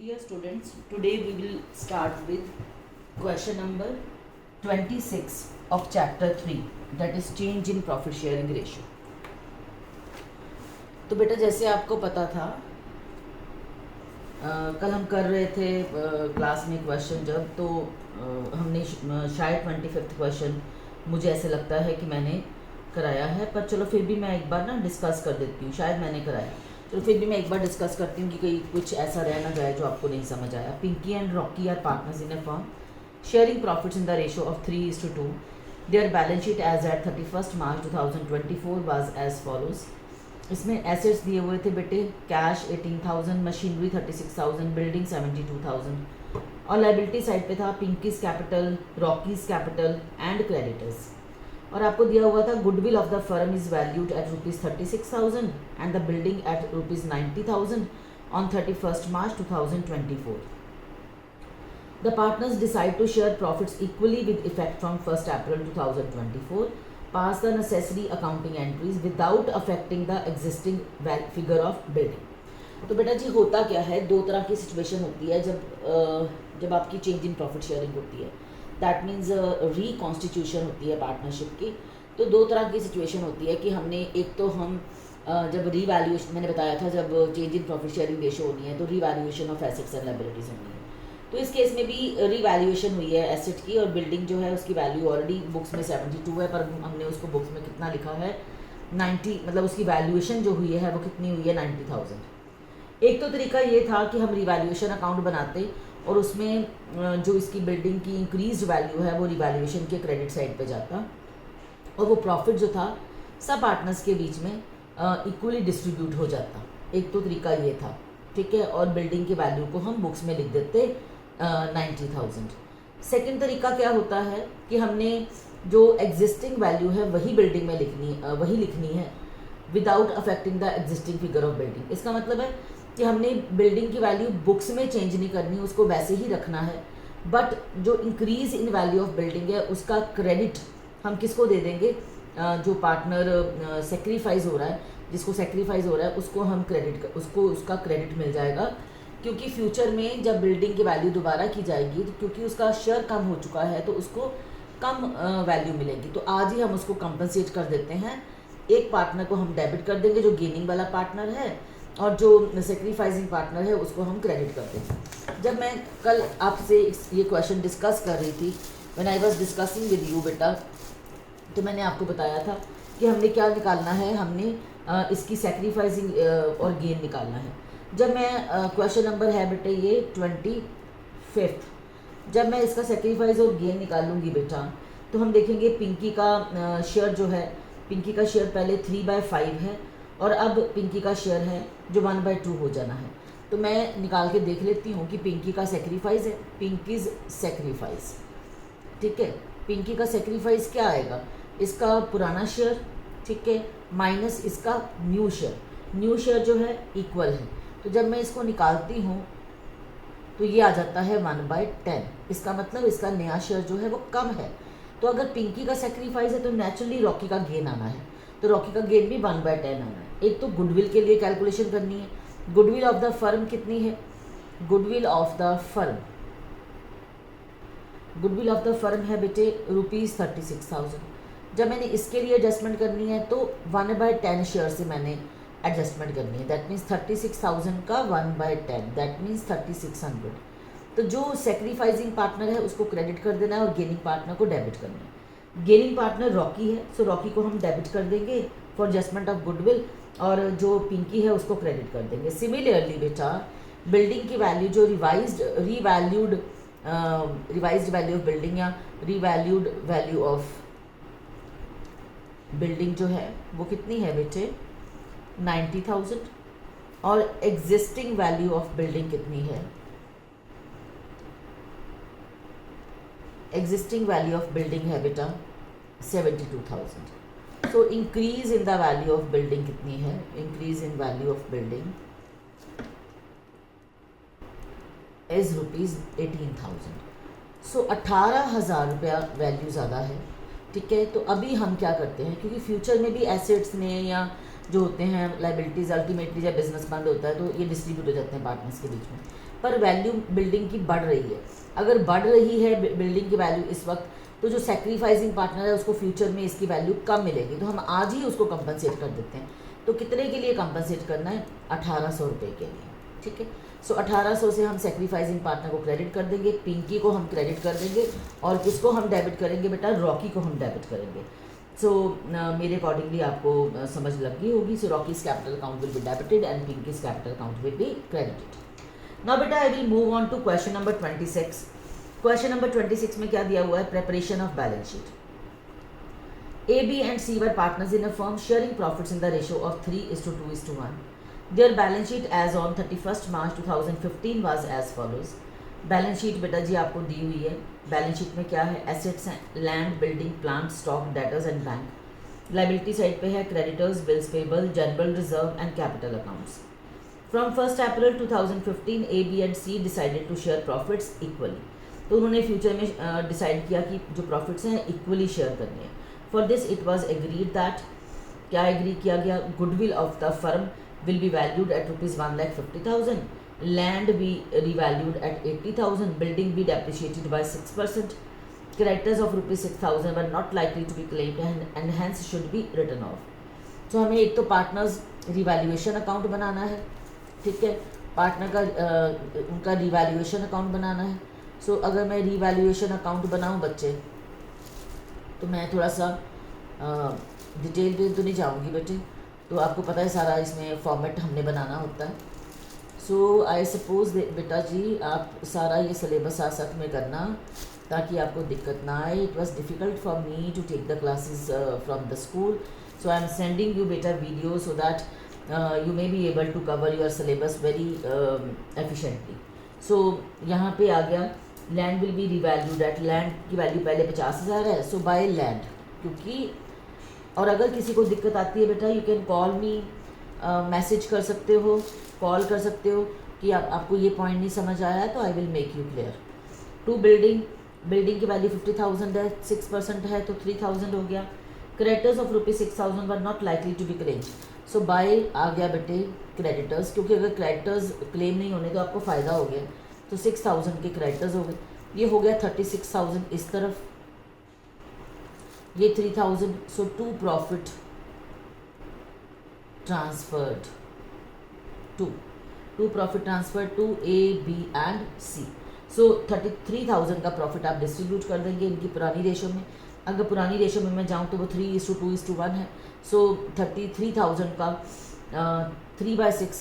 Dear students, today we will start with question number 26 of chapter 3, that is change in profit sharing ratio. तो बेटा जैसे आपको पता था कल हम कर रहे थे क्लास में क्वेश्चन जब तो हमने शायद 25th क्वेश्चन मुझे ऐसे लगता है कि मैंने कराया है, पर चलो फिर भी मैं एक बार ना डिस्कस कर देती हूँ। शायद मैंने कराया, तो फिर भी मैं एक बार डिस्कस करती हूँ कि कहीं कुछ ऐसा रह ना जाए जो आपको नहीं समझ आया। Pinky and Rocky are partners in a firm sharing profits in the ratio of 3:2। Their balance sheet as at 31 March 2024 was as follows. इसमें एसेट्स दिए हुए थे बेटे, कैश 18,000, मशीनरी 36,000, बिल्डिंग 72,000, और लाइबिलिटी साइड पे था pinkies capital, Rockies capital and creditors. और आपको दिया हुआ था goodwill of the firm is valued at ₹36,000 and the building at ₹90,000 on 31 March 2024। The partners decide to share profits equally with effect from 1 April 2024. Pass the necessary accounting entries without affecting the existing figure of building. तो बेटा जी होता क्या है, दो तरह की situation होती है जब आपकी चेंज इन प्रॉफिट शेयरिंग होती है। दैट मीन्स रिकॉन्स्टिट्यूशन होती है पार्टनरशिप की। तो दो तरह की सिचुएशन होती है कि हमने एक तो हम जब रीवैल्यूएशन, मैंने बताया था जब change in profit sharing ratio होनी है तो revaluation of assets and liabilities होनी है। तो इस केस में भी रीवैल्यूएशन हुई है एसेट की, और बिल्डिंग जो है उसकी वैल्यू ऑलरेडी बुक्स में 72 है, पर हमने उसको बुक्स में कितना लिखा है 90, मतलब उसकी वैल्यूएशन जो हुई है वो कितनी हुई है 90,000। एक तो तरीका ये था कि हम रिवैल्यूएशन अकाउंट बनाते और उसमें जो इसकी बिल्डिंग की इंक्रीज वैल्यू है वो रिवैल्यूएशन के क्रेडिट साइड पे जाता, और वो प्रॉफिट जो था सब पार्टनर्स के बीच में इक्वली डिस्ट्रीब्यूट हो जाता। एक तो तरीका ये था, ठीक है, और बिल्डिंग की वैल्यू को हम बुक्स में लिख देते 90,000। सेकेंड तरीका क्या होता है कि हमने जो एग्जिस्टिंग वैल्यू है वही बिल्डिंग में लिखनी है without affecting the existing figure of building. इसका मतलब है कि हमने बिल्डिंग की वैल्यू बुक्स में चेंज नहीं करनी, उसको वैसे ही रखना है, बट जो increase in value of building है उसका क्रेडिट हम किसको दे देंगे, जो पार्टनर सेक्रीफाइस हो रहा है, जिसको सेक्रीफाइस हो रहा है उसको हम उसका क्रेडिट मिल जाएगा, क्योंकि फ्यूचर में जब बिल्डिंग की वैल्यू दोबारा की जाएगी तो क्योंकि उसका शेयर कम हो चुका है तो उसको कम वैल्यू मिलेगी। तो आज ही हम उसको कंपनसेट कर देते हैं। एक पार्टनर को हम डेबिट कर देंगे जो गेनिंग वाला पार्टनर है, और जो सेक्रीफाइसिंग पार्टनर है उसको हम क्रेडिट कर देंगे। जब मैं कल आपसे ये क्वेश्चन डिस्कस कर रही थी, when I was discussing with you बेटा, तो मैंने आपको बताया था कि हमने क्या निकालना है, हमने इसकी सेक्रीफाइसिंग और गेन निकालना है। जब मैं क्वेश्चन नंबर है बेटे ये 25, जब मैं इसका सेक्रीफाइस और गेन निकालूंगी बेटा तो हम देखेंगे पिंकी का शेयर जो है, पिंकी का शेयर पहले 3/5 है और अब पिंकी का शेयर है जो 1/2 हो जाना है। तो मैं निकाल के देख लेती हूँ कि पिंकी का सेक्रीफाइस है, पिंकीज सेक्रीफाइस, ठीक है। पिंकी का सेक्रीफाइस क्या आएगा, इसका पुराना शेयर, ठीक है, माइनस इसका न्यू शेयर जो है इक्वल है। तो जब मैं इसको निकालती हूँ तो ये आ जाता है 1/10। इसका मतलब इसका नया शेयर जो है वो कम है। तो अगर पिंकी का सेक्रीफाइस है तो नेचुरली रॉकी का गेन आना है, तो रॉकी का गेन भी 1/10 आना है। एक तो गुडविल के लिए कैलकुलेशन करनी है। गुडविल ऑफ द फर्म कितनी है, गुडविल ऑफ द फर्म है बेटे ₹36,000। जब मैंने इसके लिए एडजस्टमेंट करनी है तो 1/10 शेयर से मैंने एडजस्टमेंट करनी है। दैट मीन्स 36,000 का 1/10, दैट मीन्स 3600। तो जो सेक्रीफाइसिंग पार्टनर है उसको क्रेडिट कर देना है और गेनिंग पार्टनर को डेबिट करना है। गेनिंग पार्टनर रॉकी है, सो रॉकी को हम डेबिट कर देंगे फॉर एडजस्टमेंट ऑफ गुडविल, और जो पिंकी है उसको क्रेडिट कर देंगे। सिमिलरली बेटा बिल्डिंग की वैल्यू जो रिवाइज्ड वैल्यू ऑफ बिल्डिंग या रिवैल्यूड वैल्यू ऑफ बिल्डिंग जो है वो कितनी है बेटे 90,000, और एग्जिस्टिंग वैल्यू ऑफ बिल्डिंग कितनी है, एग्जिस्टिंग वैल्यू ऑफ बिल्डिंग है बेटा 72,000। So increase in the value of building कितनी है, increase in value of building is ₹18,000। सो 18,000 रुपया वैल्यू ज़्यादा है, ठीक है। तो अभी हम क्या करते हैं, क्योंकि फ्यूचर में भी एसेट्स में या जो होते हैं लाइबिलिटीज़, अल्टीमेटली जब बिजनेस बंद होता है तो ये डिस्ट्रीब्यूट हो जाते हैं पार्टनर्स के बीच में। पर वैल्यू बिल्डिंग की बढ़ रही है, अगर बढ़ रही है बिल्डिंग की वैल्यू इस वक्त, तो जो सेक्रीफाइसिंग पार्टनर है उसको फ्यूचर में इसकी वैल्यू कम मिलेगी, तो हम आज ही उसको कंपनसेट कर देते हैं। तो कितने के लिए कंपनसेट करना है? 1800 रुपये के लिए, ठीक है। सो 1800 से हम सेक्रीफाइसिंग पार्टनर को क्रेडिट कर देंगे, पिंकी को हम क्रेडिट कर देंगे, और किसको हम डेबिट करेंगे बेटा? रॉकी को हम डेबिट करेंगे। सो मेरे अकॉर्डिंगली आपको समझ लग गई होगी। So Rocky's capital account will be debited and Pinky's capital account will be credited. Now बेटा I will move on to question number 26। Question number 26 में क्या दिया हुआ है? Preparation of balance sheet. A, B and C were partners in a firm sharing profits in the ratio of 3:2:1. Their balance sheet as on 31st March 2015 was as follows. Balance sheet बेटा जी आपको दी हुई है। Balance sheet में क्या है? Assets हैं, land, building, plant, stock, debtors and bank. Liability side पे है creditors, bills payable, general reserve and capital accounts. From 1 April 2015 A, B and C decided to share profits equally. तो उन्होंने future में decide किया कि जो profits हैं equally share करने हैं। For this it was agreed that, क्या एग्री किया गया? Goodwill of the firm will be valued at ₹1,50,000, land be revalued at 80,000, building be depreciated by 6%, creditors of ₹6,000 were not likely to be claimed and hence should be written off. तो हमें एक तो partners revaluation account बनाना है, ठीक है, partner का उनका revaluation account बनाना है। सो अगर मैं रिवैल्यूएशन अकाउंट बनाऊं बच्चे, तो मैं थोड़ा सा डिटेल पे तो नहीं जाऊंगी बेटे, तो आपको पता है सारा इसमें फॉर्मेट हमने बनाना होता है। सो आई सपोज बेटा जी आप सारा ये सिलेबस साथ साथ में करना ताकि आपको दिक्कत ना आए। It was difficult for me to take the classes from the school, so I am sending you बेटा video so that you may be able to cover your syllabus very efficiently. So यहाँ पे आ गया land will be revalued at, land की value पहले 50,000 है, सो by land, क्योंकि और अगर किसी को दिक्कत आती है बेटा you can call me, message कर सकते हो, कॉल कर सकते हो कि आपको ये पॉइंट नहीं समझ आया है तो I will make you clear. To building, building की वैल्यू 50,000 है, 6% है तो 3,000 हो गया। Creditors of ₹6,000 were not likely to be claim, so by आ गया बेटे क्रेडिटर्स, क्योंकि अगर क्रेडिटर्स क्लेम नहीं होने तो आपको फ़ायदा हो गया, तो 6,000 के क्रेडिटर्स हो गए। ये हो गया 36,000 इस तरफ, ये 3,000, so to profit transferred to profit transfer to A, B and C। So 33,000 का प्रॉफिट आप डिस्ट्रीब्यूट कर देंगे इनकी पुरानी रेशो में। अगर पुरानी रेशो में मैं जाऊँ तो वो 3:2:1 है, सो 33,000 का 3/6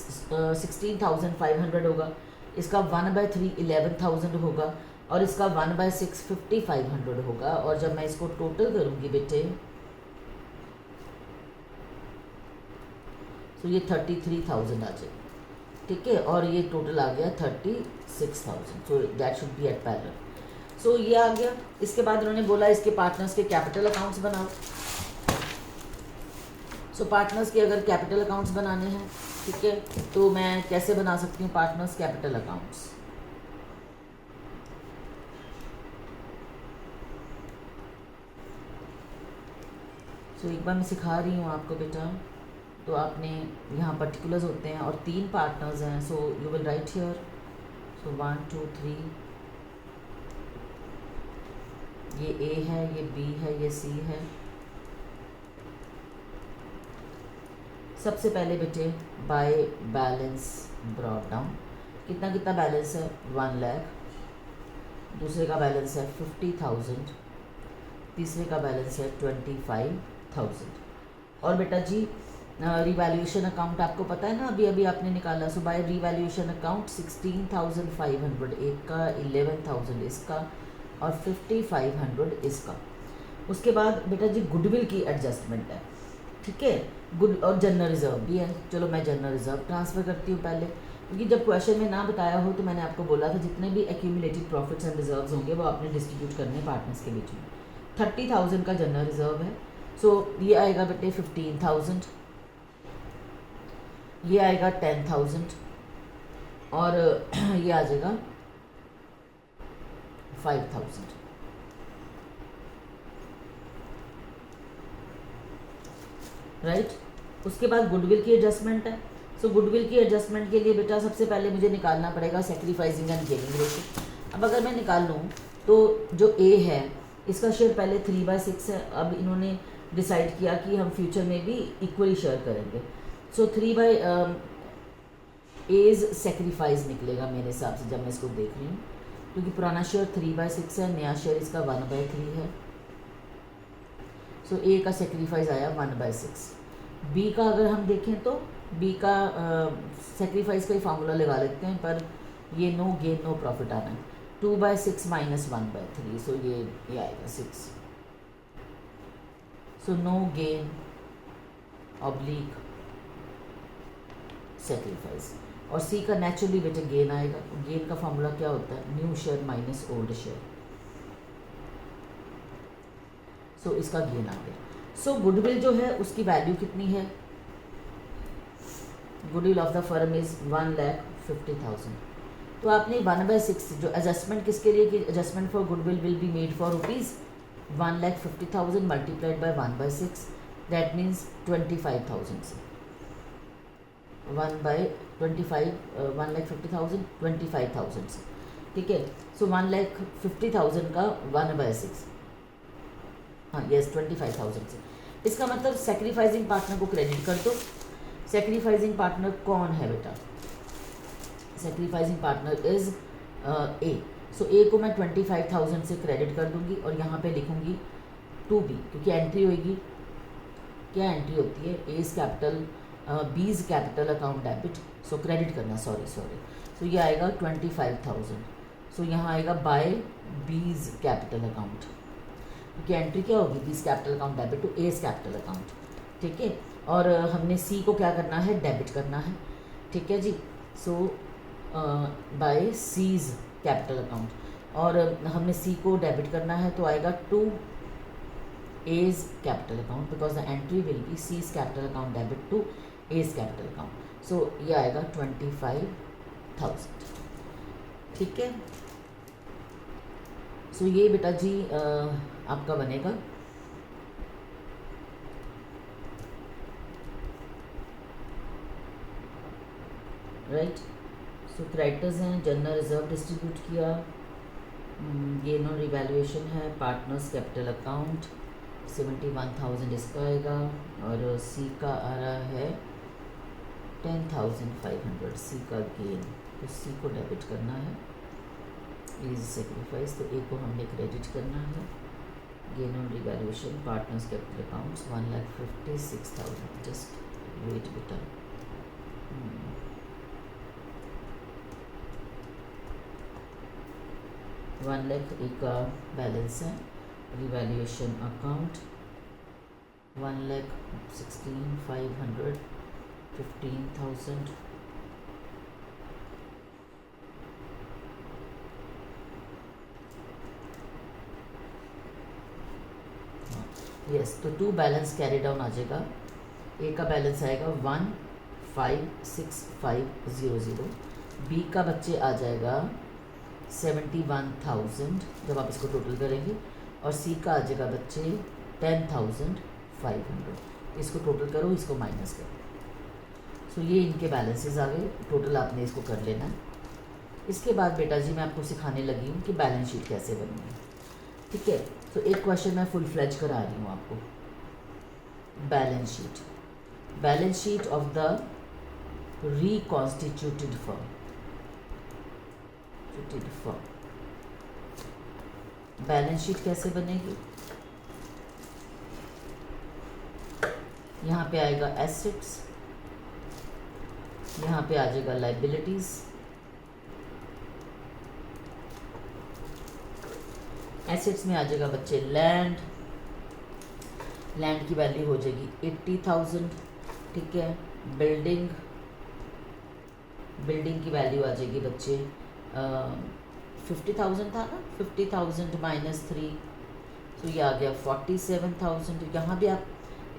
16,500 होगा, इसका 1/3 11,000 होगा, और इसका 1/6 5500 होगा। और जब मैं इसको टोटल करूँगी बेटे तो ये 33,000 आ जाए, ठीक है, और ये टोटल आ गया 36,000, so that should be at parallel. So ये आ गया। इसके बाद उन्होंने बोला इसके पार्टनर्स के कैपिटल अकाउंट्स बनाओ। सो पार्टनर्स के अगर कैपिटल अकाउंट्स बनाने हैं, ठीक है, तो मैं कैसे बना सकती हूँ पार्टनर्स कैपिटल अकाउंट्स? सो एक बार मैं सिखा रही हूँ आपको बेटा, तो आपने यहाँ पर्टिकुलर्स होते हैं और 3 पार्टनर्स हैं, so you will write here, सो 1 2 3, ये A है, ये B है, ये C है। सबसे पहले बेटे बाय बैलेंस ब्रॉट डाउन, कितना कितना बैलेंस है? 1 लाख। दूसरे का बैलेंस है 50,000, तीसरे का बैलेंस है 25,000। और बेटा जी रिवैल्यूएशन अकाउंट आपको पता है ना, अभी अभी आपने निकाला। सो बाय रिवैल्यूएशन अकाउंट 16,500 एक का, 11,000 इसका और 5,500 इसका। उसके बाद बेटा जी गुडविल की एडजस्टमेंट है, ठीक है, गुड, और जनरल रिजर्व भी है। चलो मैं जनरल रिजर्व ट्रांसफ़र करती हूँ पहले, क्योंकि जब क्वेश्चन में ना बताया हो तो मैंने आपको बोला था जितने भी एक्यूमुलेटेड प्रॉफिट्स एंड रिजर्व्स होंगे वो आपने डिस्ट्रीब्यूट करने पार्टनर्स के बीच में। 30,000 का जनरल रिजर्व है, सो ये आएगा बेटे 15,000, ये आएगा 10,000 और ये आ जाएगा 5,000, राइट। उसके बाद गुडविल की एडजस्टमेंट है। सो गुडविल की एडजस्टमेंट के लिए बेटा सबसे पहले मुझे निकालना पड़ेगा सेक्रीफाइसिंग एंड गेनिंग रेशियो। अब अगर मैं निकाल लूँ तो जो ए है इसका शेयर पहले 3/6 है। अब इन्होंने डिसाइड किया कि हम फ्यूचर में भी इक्वली शेयर करेंगे। सो 3 एज सेक्रीफाइस निकलेगा मेरे हिसाब से जब मैं इसको देख रही हूँ, क्योंकि पुराना शेयर 3/6 है, नया शेयर इसका 1/3 है। सो ए का सेक्रीफाइस आया 1/6। बी का अगर हम देखें तो बी का सेक्रीफाइस का ही फार्मूला लगा लेते हैं, पर ये नो गेन नो प्रॉफिट आना है। 2/6 माइनस 1/3, सो ये आएगा 6। So no gain oblique sacrifice. और सी का नेचुरली बेटा गेन आएगा। गेन का फार्मूला क्या होता है? New share minus old share. So इसका गेन आ गया। सो गुडविल जो है उसकी वैल्यू कितनी है? Goodwill of the firm is 1,50,000। तो आपने 1/6 जो एडजस्टमेंट किसके लिए कि adjustment for goodwill will be made for ₹1,50,000 multiplied by 1/6, that means 25,000 से 1/25,000 25,000 से, ठीक है। सो 1,50,000 का 1/6, हाँ यस 25,000 से। इसका मतलब सेक्रीफाइसिंग पार्टनर को क्रेडिट कर दो। सेक्रीफाइसिंग पार्टनर कौन है बेटा? Sacrificing partner is A. So A को मैं 25,000 से क्रेडिट कर दूंगी और यहाँ पे लिखूंगी 2B, क्योंकि एंट्री होगी, क्या एंट्री होती है? A's capital B's capital account debit, so credit करना, सॉरी। सो ये आएगा 25,000। सो यहाँ आएगा बाय बीज कैपिटल अकाउंट, क्योंकि एंट्री क्या होगी? B's capital account debit to A's capital account, ठीक है। और हमने सी को क्या करना है? डेबिट करना है, ठीक है जी। So by C's capital account, और हमने सी को डेबिट करना है तो आएगा to A's capital account, because the entry will be C's capital account debit to A's capital account. So ये आएगा 25,000, ठीक है। सो ये बेटा जी आपका बनेगा राइट। सो क्रेडिटर्स हैं, जनरल रिजर्व डिस्ट्रीब्यूट किया, गेन ऑन रिवैल्यूएशन है, पार्टनर्स कैपिटल अकाउंट 71,000 इसका आएगा, और सी का आ रहा है 10,500 सी का गेन, तो सी को डेबिट करना है। इज सेक्रीफाइस, तो ए को हमने क्रेडिट करना है। Gain on revaluation partners capital accounts 1,56,000, just wait बेटा। वन लाख ए का बैलेंस है, रिवैल्यूएशन अकाउंट 1,16,500 15,000, यस। तो 2 बैलेंस कैरी डाउन आ जाएगा। ए का बैलेंस आएगा 1,565,000, बी का बच्चे आ जाएगा 71,000 जब आप इसको टोटल करेंगे, और सी का आ जाएगा बच्चे 10,500। इसको टोटल करो, इसको माइनस करो। सो ये इनके बैलेंसेस आ गए, टोटल आपने इसको कर लेना है। इसके बाद बेटा जी मैं आपको सिखाने लगी हूँ कि बैलेंस शीट कैसे बननी है, ठीक है। तो एक क्वेश्चन मैं फुल फ्लेज करा रही हूँ आपको। Balance sheet of the reconstituted firm, balance sheet कैसे बनेगी? यहाँ पे आएगा एसेट्स, यहाँ पे आ जाएगा लाइबिलिटीज, एसेट्स में आ जाएगा बच्चे लैंड की वैल्यू हो जाएगी 80,000, ठीक है। बिल्डिंग की वैल्यू आ जाएगी बच्चे 50,000 था ना, 50,000 माइनस 3, तो ये आ गया 47,000। यहाँ भी आप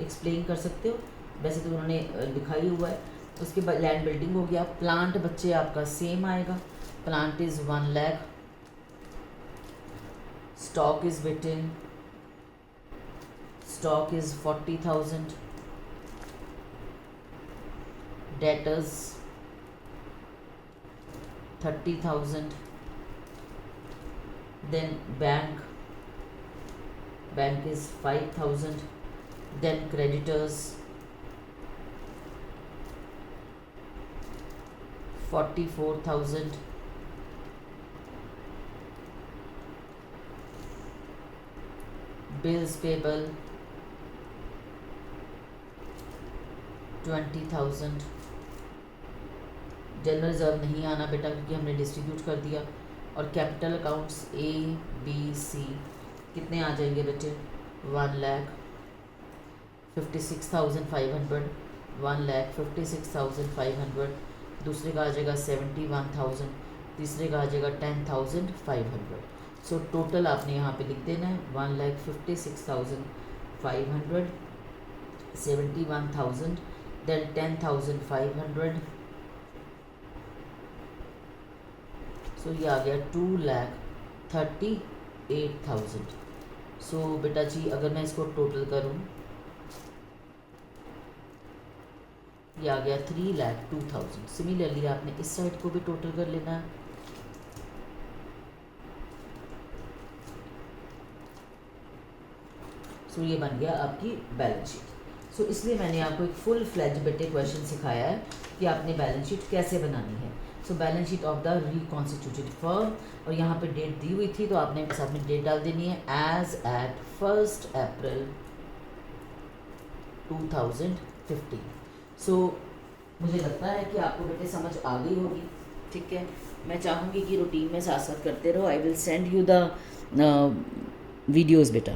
एक्सप्लेन कर सकते हो, वैसे तो उन्होंने लिखा ही हुआ है। उसके बाद लैंड बिल्डिंग हो गया। प्लांट बच्चे आपका सेम आएगा, plant is 1 lakh, stock is बिटन, stock is 40,000, debtors 30,000, then bank is 5,000, then creditors 44,000, bills payable 20,000, general reserve नहीं आना बेटा क्योंकि हमने डिस्ट्रीब्यूट कर दिया, और कैपिटल अकाउंट्स ABC कितने आ जाएंगे बेटे 1,56,500, 1,56,500, दूसरे का आ जाएगा 71,000, तीसरे का आ जाएगा 10,500। सो टोटल आपने यहाँ पे लिख देना है 1,56,500, 71,000, देन 10,500। सो ये आ गया 2,38,000। सो बेटा जी अगर मैं इसको टोटल करूँ ये आ गया 3,02,000। सिमिलरली आपने इस साइड को भी टोटल कर लेना है। सो ये बन गया आपकी बैलेंस शीट। सो इसलिए मैंने आपको एक फुल फ्लैज बेटे क्वेश्चन सिखाया है कि आपने बैलेंस शीट कैसे बनानी है। So balance sheet of the reconstituted firm, और यहाँ पे डेट दी हुई थी तो आपने साथ में डेट डाल देनी है एज एट 1 अप्रैल 2015। सो मुझे लगता है कि आपको बेटे समझ आ गई होगी, ठीक है। मैं चाहूँगी कि रूटीन में साथ साथ करते रहो। I will send you the videos बेटा।